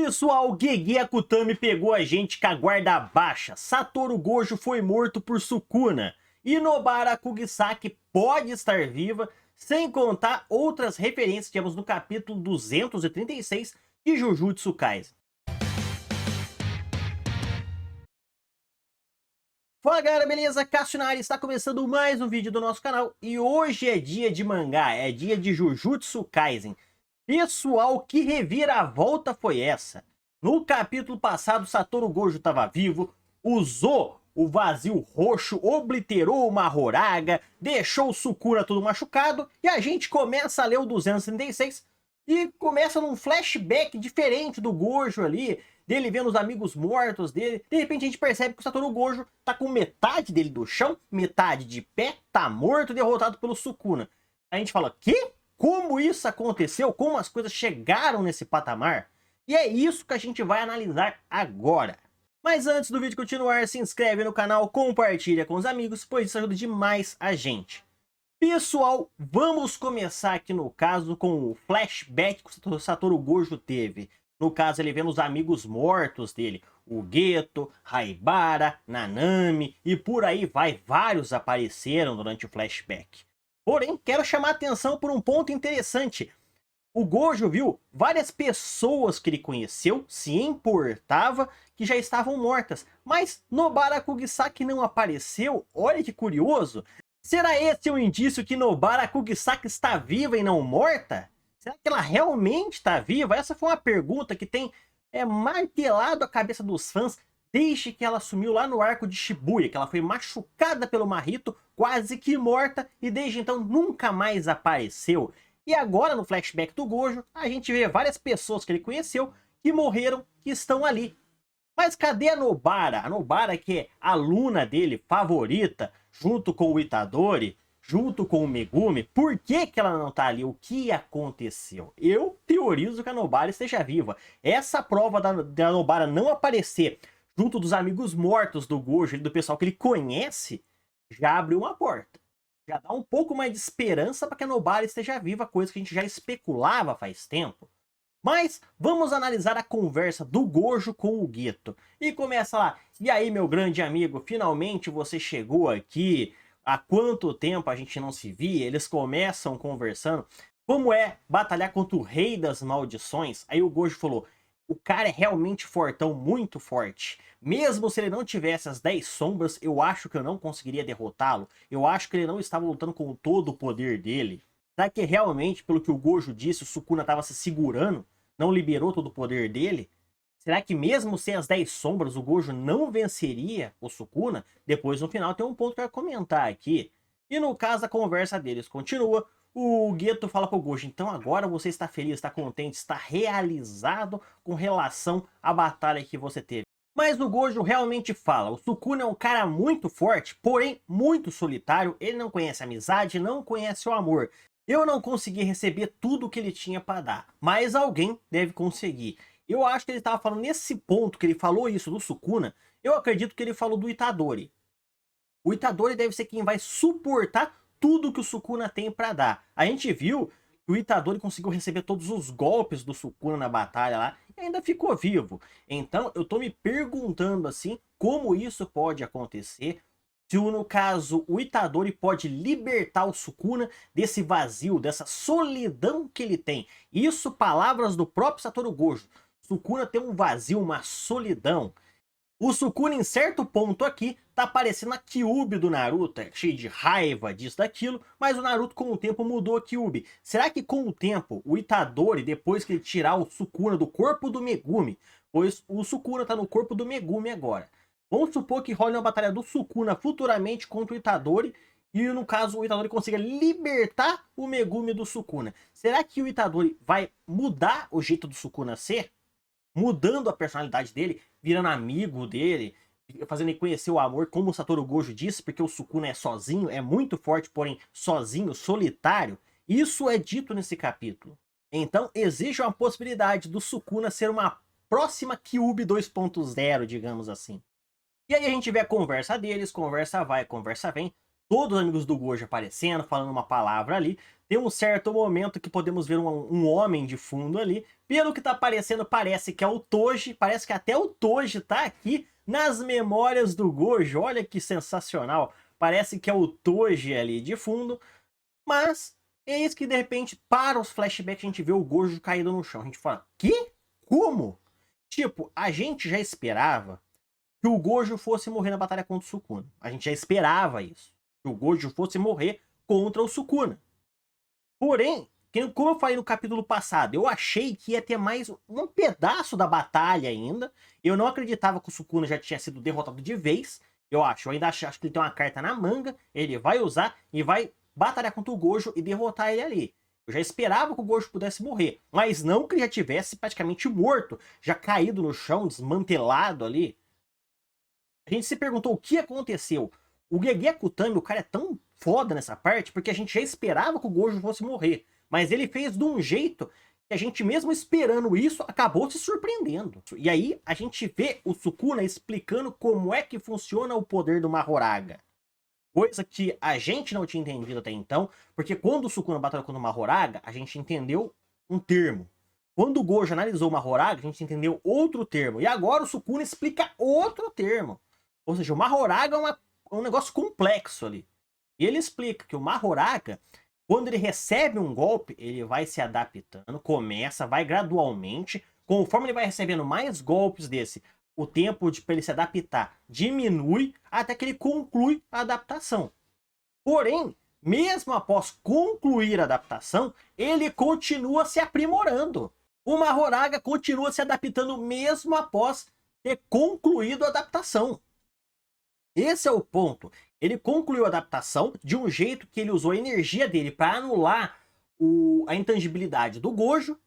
Pessoal, Gege Akutami pegou a gente com a guarda baixa. Satoru Gojo foi morto por Sukuna. E Nobara Kugisaki pode estar viva, sem contar outras referências que temos no capítulo 236 de Jujutsu Kaisen. Fala galera, beleza? Cássio na área, está começando mais um vídeo do nosso canal. E hoje é dia de mangá, é dia de Jujutsu Kaisen. Pessoal, que reviravolta foi essa? No capítulo passado, Satoru Gojo estava vivo, usou o vazio roxo, obliterou uma Horaga, deixou o Sukuna todo machucado, e a gente começa a ler o 236 e começa num flashback diferente do Gojo ali, dele vendo os amigos mortos dele. De repente a gente percebe que o Satoru Gojo tá com metade dele do chão, metade de pé, tá morto, derrotado pelo Sukuna. A gente fala, que? Como isso aconteceu? Como as coisas chegaram nesse patamar? E é isso que a gente vai analisar agora. Mas antes do vídeo continuar, se inscreve no canal, compartilha com os amigos, pois isso ajuda demais a gente. Pessoal, vamos começar aqui no caso com o flashback que o Satoru Gojo teve. No caso, ele vendo os amigos mortos dele, o Geto, Haibara, Nanami e por aí vai. Vários apareceram durante o flashback. Porém, quero chamar a atenção por um ponto interessante. O Gojo viu várias pessoas que ele conheceu, se importava, que já estavam mortas. Mas Nobara Kugisaki não apareceu? Olha que curioso. Será esse um indício que Nobara Kugisaki está viva e não morta? Será que ela realmente está viva? Essa foi uma pergunta que tem martelado a cabeça dos fãs desde que ela assumiu lá no arco de Shibuya, que ela foi machucada pelo Mahito, quase que morta, e desde então nunca mais apareceu. E agora no flashback do Gojo, a gente vê várias pessoas que ele conheceu que morreram, que estão ali. Mas cadê a Nobara? A Nobara que é a aluna dele favorita, junto com o Itadori, junto com o Megumi. Por que que ela não tá ali? O que aconteceu? Eu teorizo que a Nobara esteja viva. Essa prova da Nobara não aparecer junto dos amigos mortos do Gojo, do pessoal que ele conhece, já abriu uma porta. Já dá um pouco mais de esperança para que a Nobara esteja viva, coisa que a gente já especulava faz tempo. Mas vamos analisar a conversa do Gojo com o Geto. E começa lá, e aí meu grande amigo, finalmente você chegou aqui, há quanto tempo a gente não se via? Eles começam conversando, como é batalhar contra o Rei das Maldições? Aí o Gojo falou, o cara é realmente fortão, muito forte. Mesmo se ele não tivesse as 10 sombras, eu acho que eu não conseguiria derrotá-lo. Eu acho que ele não estava lutando com todo o poder dele. Será que realmente, pelo que o Gojo disse, o Sukuna estava se segurando? Não liberou todo o poder dele? Será que mesmo sem as 10 sombras, o Gojo não venceria o Sukuna? Depois, no final, tem um ponto que eu quero comentar aqui. E no caso, a conversa deles continua. O Geto fala pro Gojo, então agora você está feliz, está contente, está realizado com relação à batalha que você teve. Mas o Gojo realmente fala, o Sukuna é um cara muito forte, porém muito solitário, ele não conhece amizade, não conhece o amor. Eu não consegui receber tudo o que ele tinha para dar, mas alguém deve conseguir. Eu acho que ele estava falando nesse ponto que ele falou isso do Sukuna, eu acredito que ele falou do Itadori. O Itadori deve ser quem vai suportar tudo que o Sukuna tem para dar. A gente viu que o Itadori conseguiu receber todos os golpes do Sukuna na batalha lá e ainda ficou vivo. Então eu tô me perguntando assim, como isso pode acontecer? Se no caso o Itadori pode libertar o Sukuna desse vazio, dessa solidão que ele tem. Isso palavras do próprio Satoru Gojo. Sukuna tem um vazio, uma solidão. O Sukuna em certo ponto aqui tá parecendo a Kyuubi do Naruto, cheio de raiva disso, daquilo, mas o Naruto com o tempo mudou a Kyuubi. Será que com o tempo o Itadori, depois que ele tirar o Sukuna do corpo do Megumi, pois o Sukuna tá no corpo do Megumi agora, vamos supor que role uma batalha do Sukuna futuramente contra o Itadori, e no caso o Itadori consiga libertar o Megumi do Sukuna. Será que o Itadori vai mudar o jeito do Sukuna ser? Mudando a personalidade dele, virando amigo dele, fazendo ele conhecer o amor, como o Satoru Gojo disse, porque o Sukuna é sozinho, é muito forte, porém sozinho, solitário. Isso é dito nesse capítulo. Então existe uma possibilidade do Sukuna ser uma próxima Kyuubi 2.0, digamos assim. E aí a gente vê a conversa deles, conversa vai, conversa vem. todos os amigos do Gojo aparecendo, falando uma palavra ali. Tem um certo momento que podemos ver um homem de fundo ali. Pelo que tá aparecendo, parece que é o Toji. Parece que até o Toji tá aqui nas memórias do Gojo. Olha que sensacional. Parece que é o Toji ali de fundo. Mas eis que de repente, para os flashbacks, a gente vê o Gojo caído no chão. A gente fala, que? Como? Tipo, a gente já esperava que o Gojo fosse morrer na batalha contra o Sukuna. A gente já esperava isso. Que o Gojo fosse morrer contra o Sukuna. Porém, como eu falei no capítulo passado, eu achei que ia ter mais um pedaço da batalha ainda. Eu não acreditava que o Sukuna já tinha sido derrotado de vez. Eu ainda acho que ele tem uma carta na manga. Ele vai usar e vai batalhar contra o Gojo e derrotar ele ali. Eu já esperava que o Gojo pudesse morrer, mas não que ele já tivesse praticamente morto, já caído no chão, desmantelado ali. A gente se perguntou o que aconteceu. O Gege Akutami, o cara é tão foda nessa parte, porque a gente já esperava que o Gojo fosse morrer. Mas ele fez de um jeito que a gente, mesmo esperando isso, acabou se surpreendendo. E aí a gente vê o Sukuna explicando como é que funciona o poder do Mahoraga. Coisa que a gente não tinha entendido até então, porque quando o Sukuna batalhou contra o Mahoraga, a gente entendeu um termo. Quando o Gojo analisou o Mahoraga, a gente entendeu outro termo. E agora o Sukuna explica outro termo. Ou seja, o Mahoraga é um negócio complexo ali. E ele explica que o Mahoraga, quando ele recebe um golpe, ele vai se adaptando, vai gradualmente. Conforme ele vai recebendo mais golpes desse, o tempo para ele se adaptar diminui até que ele conclui a adaptação. Porém, mesmo após concluir a adaptação, ele continua se aprimorando. O Mahoraga continua se adaptando mesmo após ter concluído a adaptação. Esse é o ponto. Ele concluiu a adaptação de um jeito que ele usou a energia dele para anular a intangibilidade do Gojo.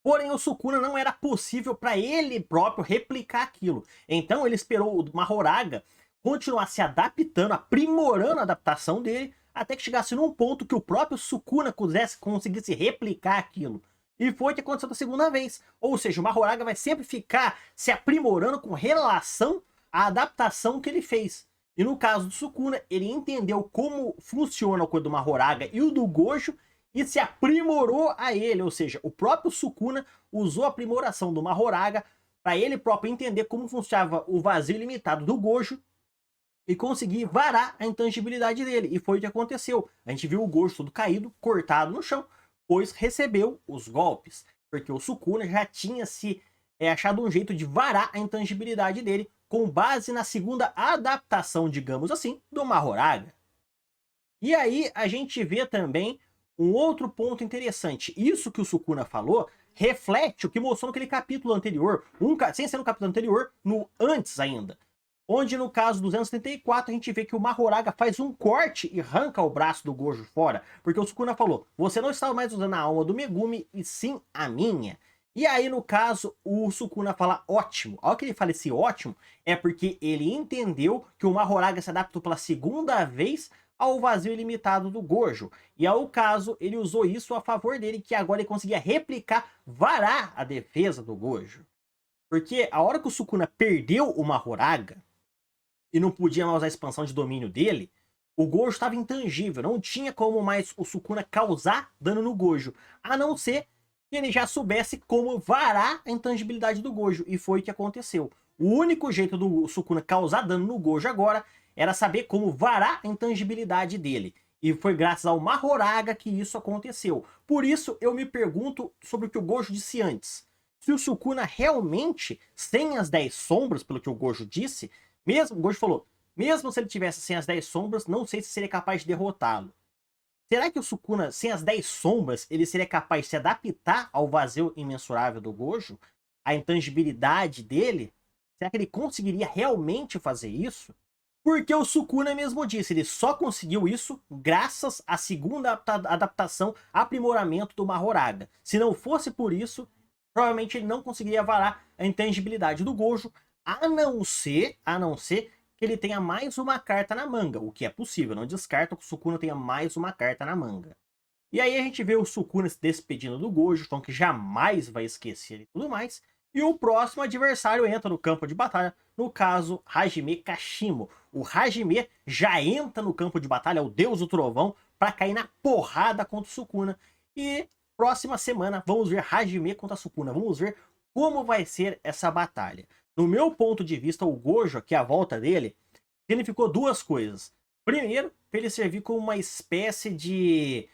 Porém, o Sukuna não era possível para ele próprio replicar aquilo. Então ele esperou o Mahoraga continuar se adaptando, aprimorando a adaptação dele, até que chegasse num ponto que o próprio Sukuna conseguisse replicar aquilo. E foi o que aconteceu da segunda vez. Ou seja, o Mahoraga vai sempre ficar se aprimorando com relação à adaptação que ele fez. E no caso do Sukuna, ele entendeu como funciona o do Mahoraga e o do Gojo e se aprimorou a ele. Ou seja, o próprio Sukuna usou a aprimoração do Mahoraga para ele próprio entender como funcionava o vazio ilimitado do Gojo e conseguir varar a intangibilidade dele. E foi o que aconteceu. A gente viu o Gojo todo caído, cortado no chão, pois recebeu os golpes. Porque o Sukuna já tinha se achado um jeito de varar a intangibilidade dele com base na segunda adaptação, digamos assim, do Mahoraga. E aí a gente vê também um outro ponto interessante. Isso que o Sukuna falou reflete o que mostrou naquele capítulo anterior, sem ser no capítulo anterior, no antes ainda. Onde no caso 234 a gente vê que o Mahoraga faz um corte e arranca o braço do Gojo fora. Porque o Sukuna falou, você não estava mais usando a alma do Megumi e sim a minha. E aí no caso o Sukuna fala ótimo. Ao que ele fala esse ótimo é porque ele entendeu que o Mahoraga se adaptou pela segunda vez ao vazio ilimitado do Gojo. E ao caso, ele usou isso a favor dele, que agora ele conseguia replicar, varar a defesa do Gojo. Porque a hora que o Sukuna perdeu o Mahoraga, e não podia mais usar a expansão de domínio dele, o Gojo estava intangível, não tinha como mais o Sukuna causar dano no Gojo, a não ser que ele já soubesse como varar a intangibilidade do Gojo, e foi o que aconteceu. O único jeito do Sukuna causar dano no Gojo agora era saber como varar a intangibilidade dele. E foi graças ao Mahoraga que isso aconteceu. Por isso eu me pergunto sobre o que o Gojo disse antes. Se o Sukuna realmente, sem as 10 sombras, pelo que o Gojo disse, o Gojo falou, mesmo se ele tivesse sem as 10 sombras, não sei se seria capaz de derrotá-lo. Será que o Sukuna, sem as 10 sombras, ele seria capaz de se adaptar ao vazio imensurável do Gojo? A intangibilidade dele? Será que ele conseguiria realmente fazer isso? Porque o Sukuna mesmo disse, ele só conseguiu isso graças à segunda adaptação, aprimoramento do Mahoraga. Se não fosse por isso, provavelmente ele não conseguiria varar a intangibilidade do Gojo, a não ser que ele tenha mais uma carta na manga, o que é possível, não descarta que o Sukuna tenha mais uma carta na manga. E aí a gente vê o Sukuna se despedindo do Gojo, falando que jamais vai esquecer e tudo mais, e o próximo adversário entra no campo de batalha, no caso, Hajime Kashimo. O Hajime já entra no campo de batalha, o deus do trovão, para cair na porrada contra o Sukuna. E próxima semana vamos ver Hajime contra Sukuna, vamos ver como vai ser essa batalha. No meu ponto de vista, o Gojo, aqui a volta dele, significou duas coisas. Primeiro, para ele servir como uma espécie de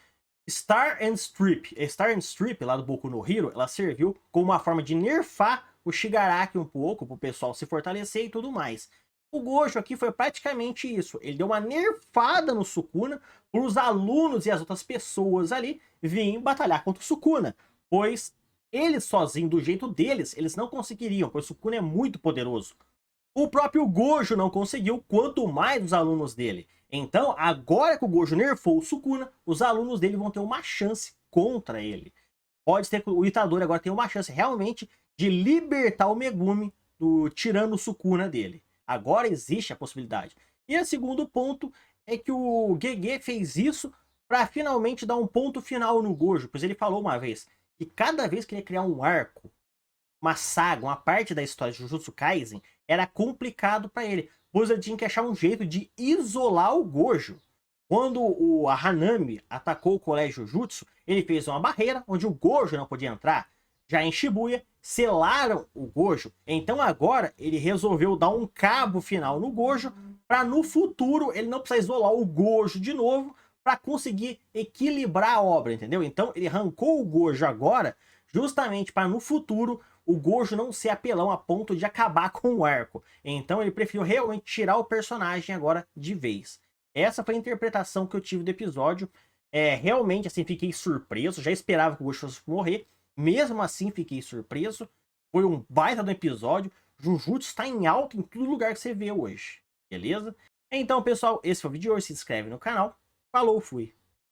Star and Strip. A Star and Strip, lá do Boku no Hero, ela serviu como uma forma de nerfar o Shigaraki um pouco, para o pessoal se fortalecer e tudo mais. O Gojo aqui foi praticamente isso. Ele deu uma nerfada no Sukuna, para os alunos e as outras pessoas ali virem batalhar contra o Sukuna. Pois eles sozinhos, do jeito deles, eles não conseguiriam, pois o Sukuna é muito poderoso. O próprio Gojo não conseguiu, quanto mais os alunos dele. Então, agora que o Gojo nerfou o Sukuna, os alunos dele vão ter uma chance contra ele. Pode ser que o Itadori agora tenha uma chance realmente de libertar o Megumi, tirando o Sukuna dele. Agora existe a possibilidade. E o segundo ponto é que o Gege fez isso para finalmente dar um ponto final no Gojo, pois ele falou uma vez que cada vez que ele ia criar um arco, uma saga, uma parte da história de Jujutsu Kaisen, era complicado para ele, pois ele tinha que achar um jeito de isolar o Gojo. Quando a Hanami atacou o colégio Jujutsu, ele fez uma barreira onde o Gojo não podia entrar. Já em Shibuya, selaram o Gojo. Então agora ele resolveu dar um cabo final no Gojo, para no futuro ele não precisar isolar o Gojo de novo, para conseguir equilibrar a obra, entendeu? Então ele arrancou o Gojo agora, justamente para no futuro o Gojo não ser apelão a ponto de acabar com o arco. Então ele preferiu realmente tirar o personagem agora de vez. Essa foi a interpretação que eu tive do episódio. Realmente, assim, fiquei surpreso. Já esperava que o Gojo fosse morrer. Mesmo assim, fiquei surpreso. Foi um baita do episódio. Jujutsu está em alta em todo lugar que você vê hoje. Beleza? Então, pessoal, esse foi o vídeo de hoje. Se inscreve no canal. Falou, fui.